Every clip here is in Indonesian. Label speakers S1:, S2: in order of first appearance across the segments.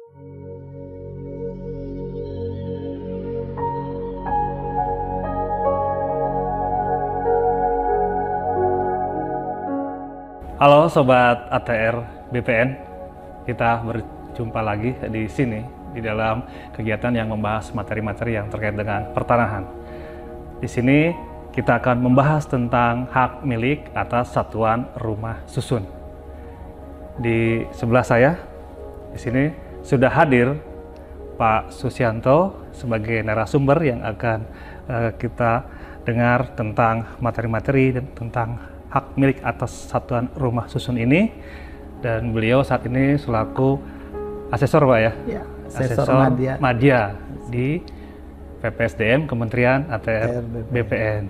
S1: Halo Sobat ATR BPN, kita berjumpa lagi di sini di dalam kegiatan yang membahas materi-materi yang terkait dengan pertanahan. Di sini kita akan membahas tentang hak milik atas satuan rumah susun. Di sebelah saya, di sini sudah hadir Pak Susianto sebagai narasumber yang akan kita dengar tentang materi-materi dan tentang hak milik atas satuan rumah susun ini, dan beliau saat ini selaku asesor Pak ya?
S2: Ya, asesor
S1: Madya di PPSDM Kementerian ATR BPN.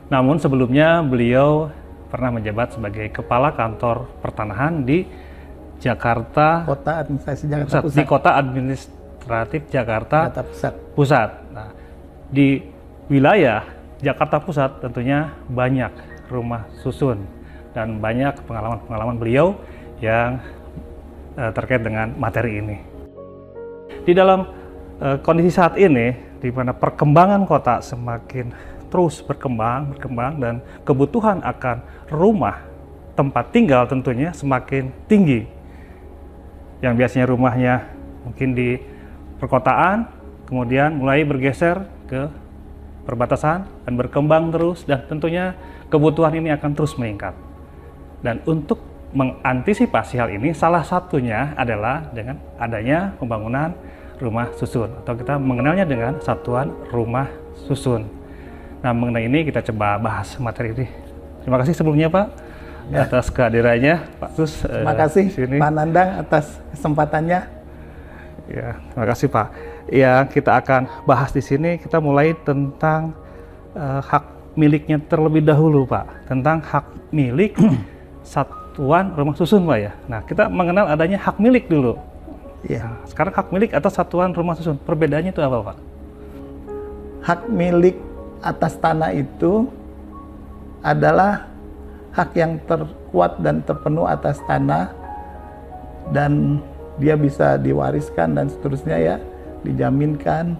S1: Namun sebelumnya beliau pernah menjabat sebagai Kepala Kantor Pertanahan di Jakarta,
S2: Kota Administrasi Jakarta Pusat.
S1: Di Kota Administratif Jakarta Pusat. Nah, di wilayah Jakarta Pusat tentunya banyak rumah susun dan banyak pengalaman-pengalaman beliau yang terkait dengan materi ini. Di dalam kondisi saat ini, di mana perkembangan kota semakin terus berkembang dan kebutuhan akan rumah tempat tinggal tentunya semakin tinggi. Yang biasanya rumahnya mungkin di perkotaan, kemudian mulai bergeser ke perbatasan dan berkembang terus, dan tentunya kebutuhan ini akan terus meningkat. Dan untuk mengantisipasi hal ini, salah satunya adalah dengan adanya pembangunan rumah susun, atau kita mengenalnya dengan satuan rumah susun. Nah, mengenai ini kita coba bahas materi ini. Terima kasih sebelumnya Pak atas kehadirannya, Pak Sus.
S2: Terima kasih Pak Nandang atas kesempatannya.
S1: Ya, terima kasih Pak. Ya, kita akan bahas di sini. Kita mulai tentang hak miliknya terlebih dahulu Pak, tentang hak milik satuan rumah susun Pak ya. Nah, kita mengenal adanya hak milik dulu.
S2: Iya.
S1: Nah, sekarang hak milik atas satuan rumah susun, perbedaannya itu apa Pak?
S2: Hak milik atas tanah itu adalah hak yang terkuat dan terpenuh atas tanah, dan dia bisa diwariskan dan seterusnya ya, dijaminkan,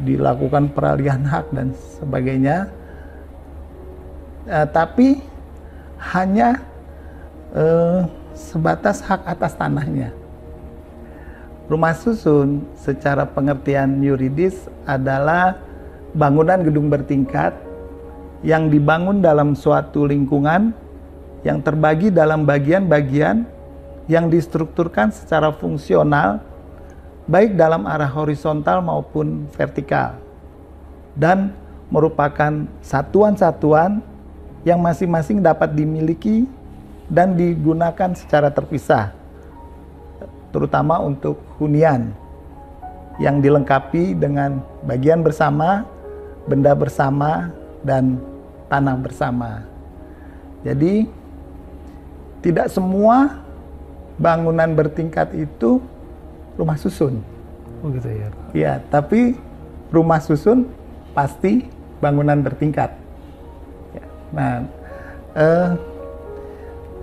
S2: dilakukan peralihan hak dan sebagainya, tapi hanya sebatas hak atas tanahnya. Rumah susun secara pengertian yuridis adalah bangunan gedung bertingkat yang dibangun dalam suatu lingkungan yang terbagi dalam bagian-bagian yang distrukturkan secara fungsional, baik dalam arah horizontal maupun vertikal, dan merupakan satuan-satuan yang masing-masing dapat dimiliki dan digunakan secara terpisah, terutama untuk hunian yang dilengkapi dengan bagian bersama, benda bersama, dan tanah bersama. Jadi tidak semua bangunan bertingkat itu rumah susun.
S1: Oh gitu ya.
S2: Iya, tapi rumah susun pasti bangunan bertingkat. Nah,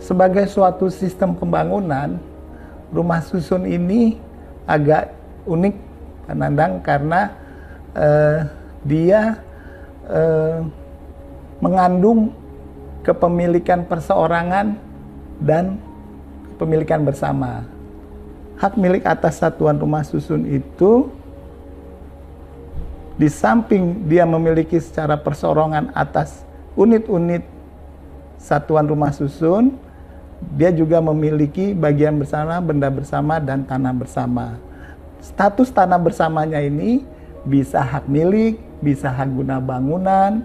S2: sebagai suatu sistem pembangunan, rumah susun ini agak unik Pak Nandang, karena dia mengandung kepemilikan perseorangan dan kepemilikan bersama. Hak milik atas satuan rumah susun itu, di samping dia memiliki secara perseorangan atas unit-unit satuan rumah susun, dia juga memiliki bagian bersama, benda bersama, dan tanah bersama. Status tanah bersamanya ini bisa hak milik, bisa hak guna bangunan,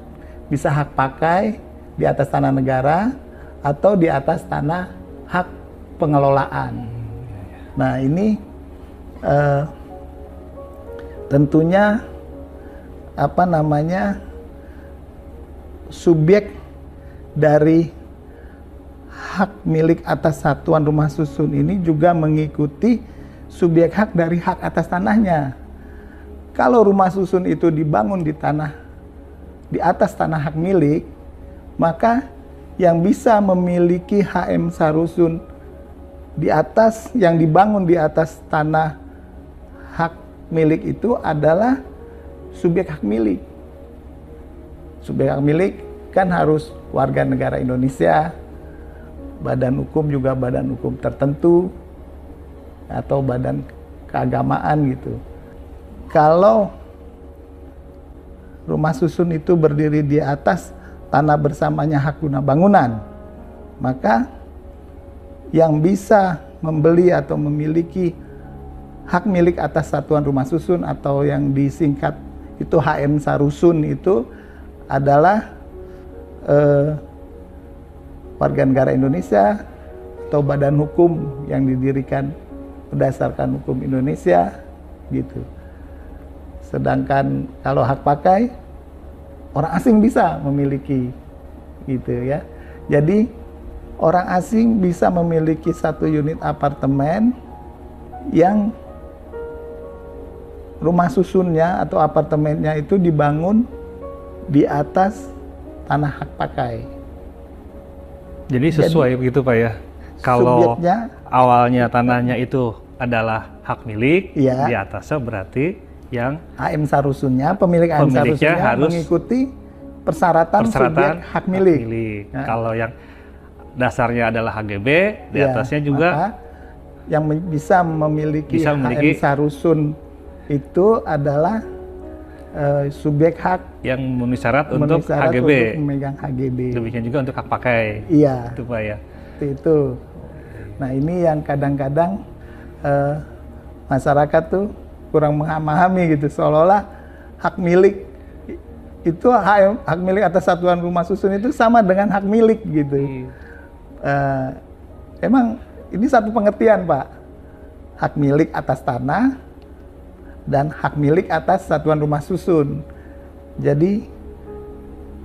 S2: bisa hak pakai di atas tanah negara, atau di atas tanah hak pengelolaan. Nah, ini tentunya subjek dari hak milik atas satuan rumah susun ini juga mengikuti subjek hak dari hak atas tanahnya. Kalau rumah susun itu dibangun di atas tanah hak milik, maka yang bisa memiliki HM Sarusun di atas yang dibangun di atas tanah hak milik itu adalah subjek hak milik. Subjek hak milik kan harus warga negara Indonesia, badan hukum juga badan hukum tertentu, atau badan keagamaan gitu. Kalau rumah susun itu berdiri di atas tanah bersamanya hak guna bangunan, maka yang bisa membeli atau memiliki hak milik atas satuan rumah susun atau yang disingkat itu HM Sarusun itu adalah warga negara Indonesia atau badan hukum yang didirikan berdasarkan hukum Indonesia gitu. Sedangkan kalau hak pakai, orang asing bisa memiliki gitu ya. Jadi orang asing bisa memiliki satu unit apartemen yang rumah susunnya atau apartemennya itu dibangun di atas tanah hak pakai.
S1: Jadi sesuai begitu Pak ya? Kalau
S2: subjeknya,
S1: awalnya tanahnya itu adalah hak milik,
S2: ya,
S1: di atasnya berarti yang
S2: HM Sarusunnya, pemilik HM Sarusunnya harus mengikuti persyaratan subjek hak milik.
S1: Nah, kalau yang dasarnya adalah HGB, di atasnya juga
S2: yang bisa memiliki HM Sarusun itu adalah subjek hak
S1: yang memenuhi syarat untuk HGB,
S2: untuk memegang HGB.
S1: Demikian juga untuk hak pakai.
S2: Iya.
S1: Itu Pak ya.
S2: Itu. Nah ini yang kadang-kadang masyarakat tuh kurang memahami gitu, seolah-olah hak milik itu hak milik atas satuan rumah susun itu sama dengan hak milik gitu. Emang ini satu pengertian Pak, hak milik atas tanah dan hak milik atas satuan rumah susun. Jadi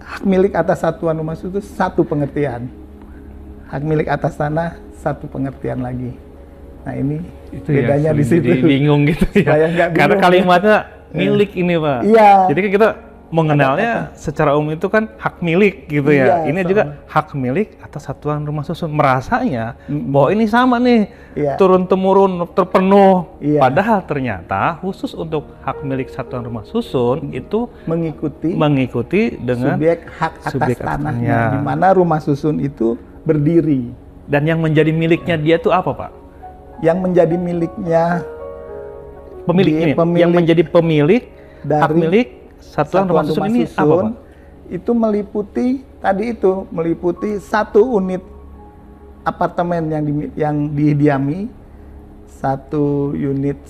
S2: hak milik atas satuan rumah susun itu satu pengertian, hak milik atas tanah satu pengertian lagi. Nah ini itu bedanya di situ.
S1: Bingung gitu ya. Karena kalimatnya milik ini Pak.
S2: Iya.
S1: Jadi kan kita mengenalnya secara umum itu kan hak milik gitu ya. Ini juga hak milik atas satuan rumah susun. Merasanya bahwa ini sama nih, turun temurun terpenuh. Padahal ternyata khusus untuk hak milik satuan rumah susun itu mengikuti dengan
S2: subjek hak atas tanahnya, di mana rumah susun itu berdiri.
S1: Dan yang menjadi miliknya dia itu apa Pak?
S2: Yang menjadi miliknya
S1: pemiliknya, yang menjadi pemilik dari hak milik satuan rumah susun ini apa Pak?
S2: Itu meliputi satu unit apartemen yang didiami, satu unit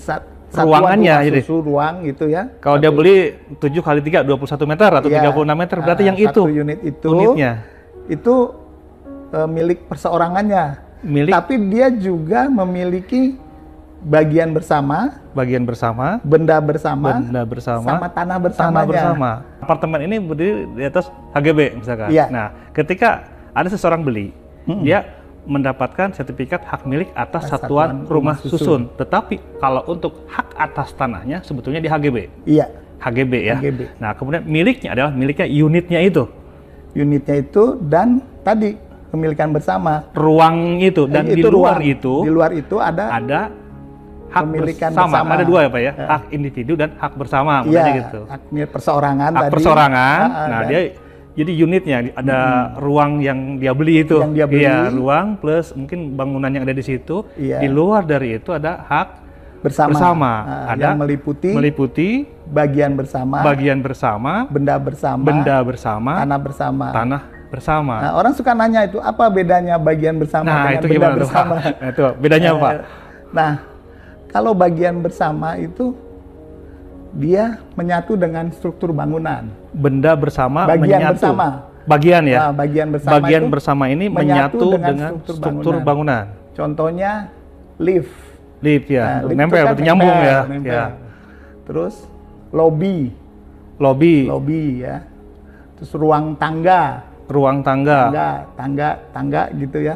S1: ruangannya,
S2: ruang itu ya.
S1: Kalau dia beli 7 kali 3 21 meter atau 36 meter berarti yang itu
S2: unit itu
S1: unitnya
S2: itu milik perseorangannya. Tapi dia juga memiliki bagian bersama, benda bersama, sama tanah bersamanya.
S1: Apartemen ini berdiri di atas HGB misalkan. Nah, ketika ada seseorang beli, dia mendapatkan sertifikat hak milik atas satuan rumah susun. Tetapi kalau untuk hak atas tanahnya sebetulnya di HGB.
S2: Iya.
S1: HGB ya. HGB. Nah, kemudian miliknya adalah miliknya unitnya itu.
S2: Unitnya itu dan tadi pemilikan bersama.
S1: Ruang itu dan di luar itu ada hak
S2: pemilikan
S1: bersama. Ada dua ya Pak ya, hak individu dan hak bersama, gitu.
S2: Hak milik perseorangan
S1: hak
S2: tadi.
S1: Perseorangan. Nah, dia jadi unitnya ada ruang yang dia beli itu.
S2: Yang dia beli.
S1: Iya, ruang plus mungkin bangunan yang ada di situ. Di luar dari itu ada hak bersama. Ada
S2: yang meliputi bagian bersama, benda bersama, tanah bersama. Nah, orang suka nanya itu apa bedanya bagian bersama dengan
S1: itu
S2: benda bersama?
S1: Nah, itu bedanya apa?
S2: Nah, kalau bagian bersama itu dia menyatu dengan struktur bangunan.
S1: Benda bersama
S2: bagian
S1: menyatu.
S2: Bersama.
S1: Bagian ya.
S2: Bagian
S1: bersama ini menyatu dengan struktur bangunan.
S2: Contohnya lift
S1: ya. Nempel kan nyambung ya.
S2: Terus lobby ya. Terus ruang tangga gitu ya.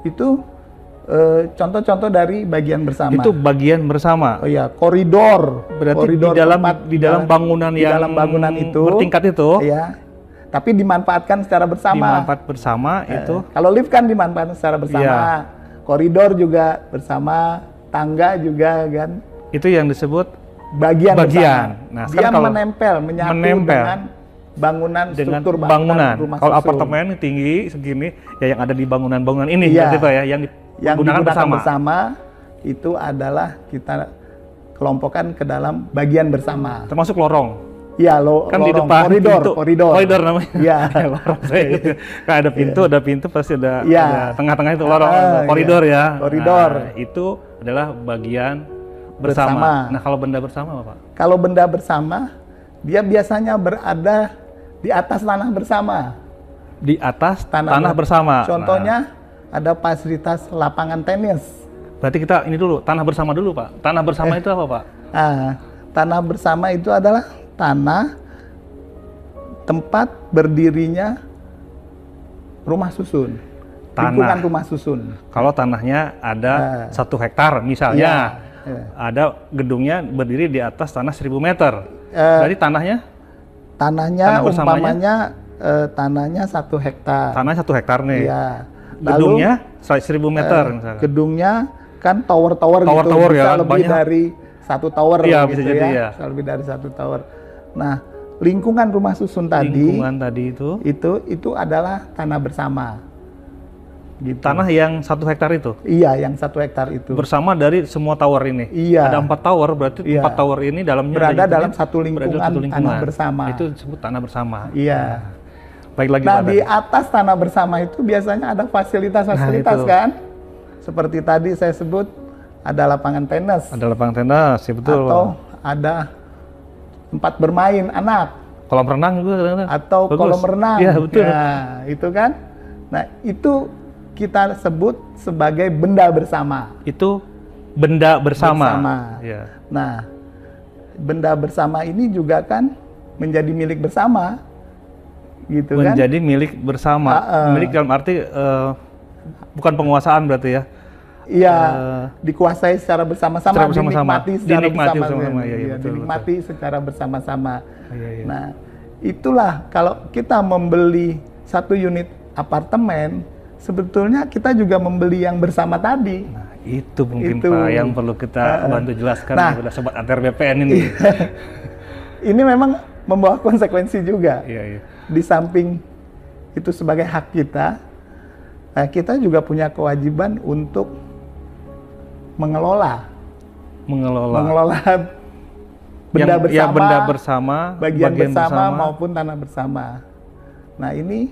S2: Itu contoh-contoh dari bagian bersama.
S1: Itu bagian bersama.
S2: Oh ya, koridor.
S1: Berarti di dalam bangunan
S2: itu
S1: bertingkat itu.
S2: Iya. Tapi dimanfaatkan secara bersama.
S1: Itu.
S2: Kalau lift kan dimanfaatkan secara bersama. koridor juga bersama, tangga juga kan.
S1: Itu yang disebut
S2: bagian.
S1: Nah,
S2: dia menempel, menyatu dengan bangunan, struktur bangunan rumah
S1: kalau
S2: susun.
S1: apartemen tinggi segini, ya yang ada di bangunan-bangunan ini,
S2: iya,
S1: berarti Pak ya, yang digunakan
S2: bersama itu adalah kita kelompokkan ke dalam bagian bersama.
S1: Termasuk lorong.
S2: Iya,
S1: kan
S2: lorong,
S1: di depan
S2: koridor
S1: namanya.
S2: Iya.
S1: Lorong saya gitu. Kan ada pintu pasti ada tengah-tengah itu lorong, koridor ya.
S2: Koridor.
S1: Nah, itu adalah bagian bersama. Nah, kalau benda bersama apa, Pak?
S2: Kalau benda bersama, dia biasanya berada di atas tanah bersama.
S1: Di atas tanah bersama.
S2: Contohnya ada fasilitas lapangan tenis.
S1: Berarti kita ini dulu, tanah bersama dulu, Pak. Tanah bersama itu apa, Pak?
S2: Tanah bersama itu adalah tanah tempat berdirinya rumah susun. Lingkungan rumah susun.
S1: Kalau tanahnya ada 1 hektar misalnya, ada gedungnya berdiri di atas tanah 1000 meter. Berarti tanah
S2: umpamanya tanahnya 1 hektar.
S1: Tanahnya 1 hektar nih.
S2: Iya.
S1: Gedungnya 1000 meter misalnya.
S2: Gedungnya kan tower-tower gitu, bisa
S1: ya,
S2: lebih dari 1 tower
S1: gitu
S2: bisa jadi ya. Bisa lebih dari 1 tower. Nah, lingkungan rumah susun tadi itu adalah tanah bersama. Gitu.
S1: Tanah yang 1 hektar itu?
S2: Iya, yang 1 hektar itu.
S1: Bersama dari semua tower ini?
S2: Iya.
S1: Ada 4 tower, berarti 4 tower ini dalamnya
S2: berada dalam satu lingkungan tanah bersama.
S1: Itu disebut tanah bersama.
S2: Iya.
S1: Baik lagi,
S2: nah, di atas tanah bersama itu biasanya ada fasilitas-fasilitas kan? Seperti tadi saya sebut, ada lapangan tenis.
S1: Ada lapangan tenis, ya betul.
S2: Atau ada tempat bermain anak.
S1: Kolam renang juga kadang-kadang.
S2: Atau kolam renang.
S1: Iya, betul.
S2: Nah, itu kan. Nah, itu kita sebut sebagai benda bersama.
S1: Itu benda bersama.
S2: Ya. Nah, benda bersama ini juga kan menjadi milik bersama, gitu kan?
S1: Menjadi milik bersama. Milik dalam arti bukan penguasaan berarti ya?
S2: Iya, dikuasai secara bersama-sama, dinikmati secara bersama-sama.
S1: Ya,
S2: dinikmati secara bersama-sama. Nah, itulah kalau kita membeli 1 unit apartemen, sebetulnya kita juga membeli yang bersama tadi.
S1: Nah, itu mungkin Pak yang perlu kita bantu jelaskan kepada Sobat ATR BPN ini.
S2: Ini memang membawa konsekuensi juga.
S1: Iya.
S2: Di samping itu sebagai hak kita, kita juga punya kewajiban untuk mengelola benda bersama,
S1: benda bersama,
S2: bagian bersama maupun tanah bersama. Nah, ini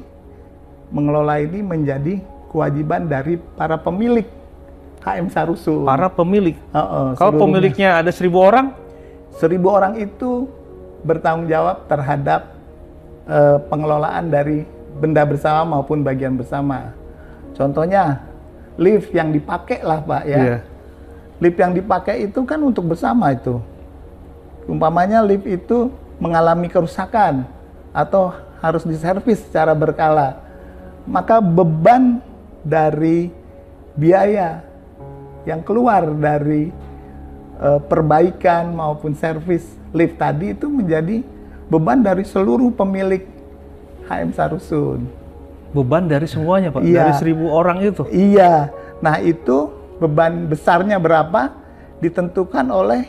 S2: mengelola ini menjadi kewajiban dari para pemilik HM Sarusun.
S1: Para pemilik? Kalau pemiliknya ada 1000 orang?
S2: 1000 orang itu bertanggung jawab terhadap pengelolaan dari benda bersama maupun bagian bersama. Contohnya, lift yang dipakai lah Pak ya. Yeah. Lift yang dipakai itu kan untuk bersama itu. Umpamanya lift itu mengalami kerusakan atau harus diservis secara berkala, maka beban dari biaya yang keluar dari perbaikan maupun servis lift tadi itu menjadi beban dari seluruh pemilik HM Sarusun.
S1: Beban dari semuanya Pak?
S2: Iya.
S1: Dari 1000 orang itu?
S2: Iya. Nah, itu beban besarnya berapa ditentukan oleh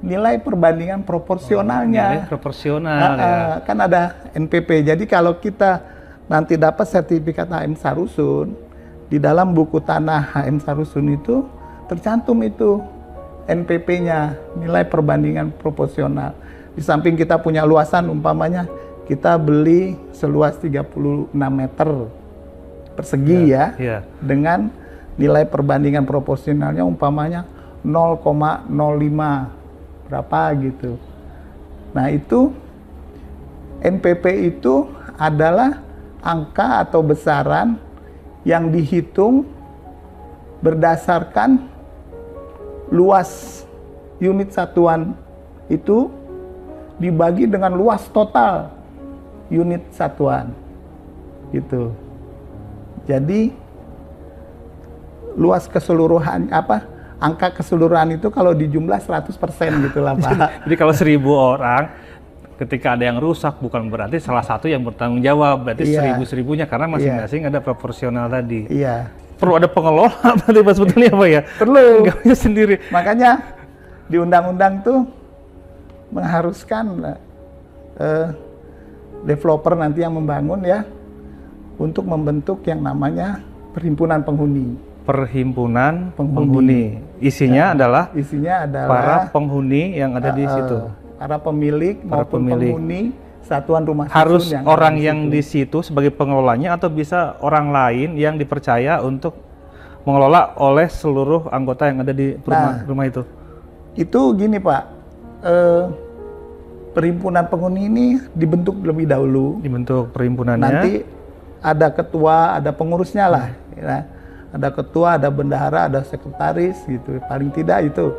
S2: nilai perbandingan proporsionalnya.
S1: Nilai proporsional ya.
S2: Kan ada NPP. Jadi kalau kita nanti dapat sertifikat HM Sarusun, di dalam buku tanah HM Sarusun itu tercantum itu NPP-nya, nilai perbandingan proporsional. Di samping kita punya luasan, umpamanya kita beli seluas 36 meter persegi dengan nilai perbandingan proporsionalnya umpamanya 0,05 berapa gitu. Nah, itu NPP itu adalah angka atau besaran yang dihitung berdasarkan luas unit satuan itu dibagi dengan luas total unit satuan gitu. Jadi luas keseluruhan angka keseluruhan itu kalau dijumlah 100% gitu lah Pak.
S1: Jadi kalau 1000 orang ketika ada yang rusak bukan berarti salah satu yang bertanggung jawab, berarti 1000-1000-nya karena masing-masing ada proporsional tadi.
S2: Iya.
S1: perlu ada pengelola berarti Pak sebetulnya Pak ya?
S2: Perlu.
S1: Nggak bisa sendiri.
S2: Makanya di undang-undang tuh mengharuskan developer nanti yang membangun ya untuk membentuk yang namanya perhimpunan penghuni.
S1: Perhimpunan penghuni. Isinya adalah para penghuni yang ada di situ.
S2: Para pemilik maupun penghuni satuan rumah susun.
S1: Harus orang yang di situ sebagai pengelolanya atau bisa orang lain yang dipercaya untuk mengelola oleh seluruh anggota yang ada di rumah itu? Itu
S2: gini Pak, perhimpunan penghuni ini dibentuk lebih dahulu.
S1: Dibentuk perhimpunannya.
S2: Nanti ada ketua, ada pengurusnya lah. Ya. Ada ketua, ada bendahara, ada sekretaris gitu. Paling tidak itu.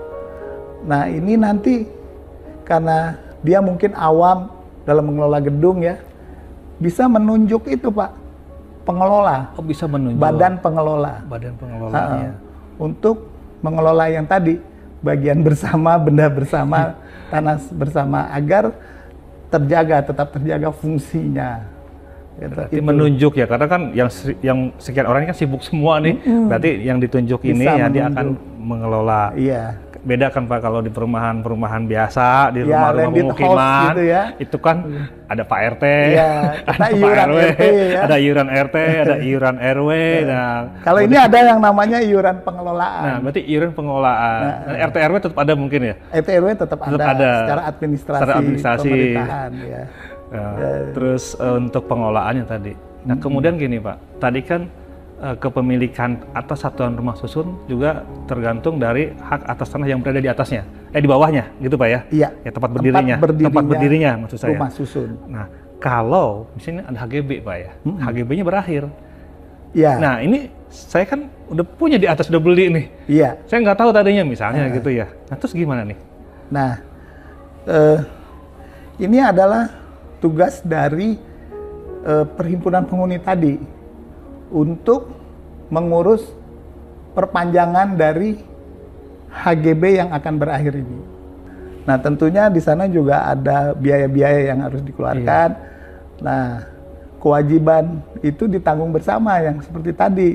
S2: Nah ini nanti karena dia mungkin awam dalam mengelola gedung ya, bisa menunjuk itu Pak, pengelola.
S1: Oh bisa menunjuk.
S2: Badan pengelola.
S1: Badan pengelolanya.
S2: Untuk mengelola yang tadi, bagian bersama, benda bersama, tanah bersama, agar tetap terjaga fungsinya.
S1: Berarti menunjuk ya, karena kan yang sekian orang ini kan sibuk semua nih, berarti yang ditunjuk bisa ini ya dia akan mengelola.
S2: Iya.
S1: Beda kan Pak kalau di perumahan biasa, di rumah-rumah pemukiman, gitu ya. Itu kan ada Pak RT, ada Pak RW, ya. Ada iuran RT, ada iuran RW. Nah,
S2: kalau ini ada yang namanya iuran pengelolaan.
S1: Nah, berarti iuran pengelolaan. Nah, RT RW tetap ada mungkin ya?
S2: RT RW tetap ada. Secara administrasi. Pemerintahan ya.
S1: Terus untuk pengelolaannya tadi. Nah, kemudian gini Pak, tadi kan kepemilikan atas satuan rumah susun juga tergantung dari hak atas tanah yang berada di atasnya, di bawahnya, gitu Pak ya?
S2: Iya.
S1: Ya tempat berdirinya maksud saya.
S2: Rumah susun.
S1: Nah, kalau misalnya ada HGB Pak ya, HGB-nya berakhir.
S2: Iya.
S1: Nah, ini saya kan udah punya di atas, udah beli nih.
S2: Iya.
S1: Saya nggak tahu tadinya misalnya gitu ya. Nah, terus gimana nih?
S2: Nah, ini adalah tugas dari perhimpunan penghuni tadi untuk mengurus perpanjangan dari HGB yang akan berakhir ini. Nah, tentunya di sana juga ada biaya-biaya yang harus dikeluarkan. Iya. Nah, kewajiban itu ditanggung bersama yang seperti tadi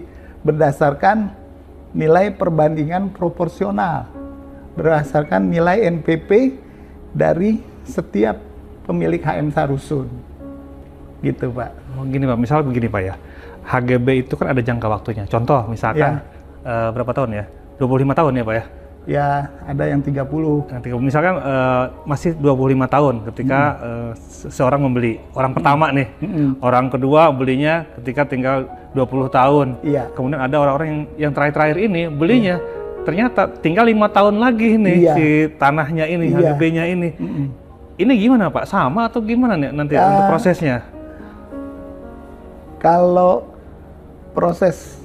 S2: berdasarkan nilai perbandingan proporsional, berdasarkan nilai NPP dari setiap pemilik HM Sarusun. Gitu, Pak.
S1: Oh, gini Pak, misal begini Pak ya. HGB itu kan ada jangka waktunya. Contoh misalkan berapa tahun ya? 25 tahun ya Pak ya?
S2: Ya, ada yang 30.
S1: Misalkan masih 25 tahun ketika seorang membeli. Orang pertama nih, orang kedua belinya ketika tinggal 20 tahun.
S2: Iya.
S1: Kemudian ada orang-orang yang terakhir-terakhir ini belinya ternyata tinggal 5 tahun lagi nih si tanahnya ini, HGB-nya ini. Ini gimana Pak? Sama atau gimana nih nanti untuk prosesnya?
S2: Kalau proses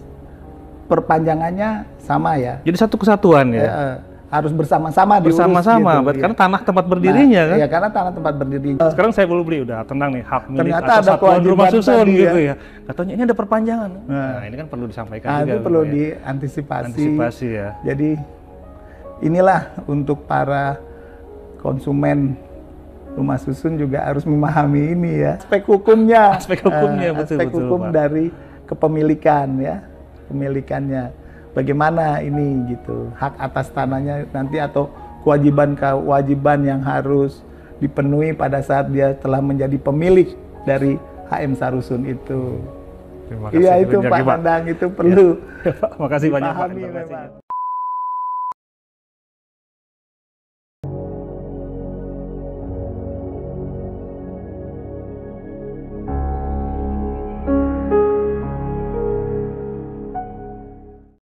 S2: perpanjangannya sama ya.
S1: Jadi satu kesatuan ya?
S2: Harus bersama-sama diurus.
S1: Bersama-sama, gitu, karena tanah tempat berdirinya kan?
S2: Iya, karena tanah tempat berdirinya.
S1: Sekarang saya belum beli, udah tenang nih, hak milik
S2: ternyata
S1: atas
S2: ada
S1: satuan rumah susun gitu
S2: ya.
S1: Katanya ini ada perpanjangan. Nah, ini kan perlu disampaikan juga.
S2: Itu perlu diantisipasi.
S1: Antisipasi ya.
S2: Jadi inilah untuk para konsumen rumah susun juga harus memahami ini ya. Aspek hukumnya.
S1: Aspek hukumnya, betul.
S2: Aspek hukum Pak. Dari kepemilikan ya. Pemilikannya. Bagaimana ini gitu. Hak atas tanahnya nanti atau kewajiban yang harus dipenuhi pada saat dia telah menjadi pemilik dari HM Sarusun itu.
S1: Terima kasih.
S2: Iya itu Pak Nandang, itu perlu.
S1: Ya, Pak, makasih banyak Pak.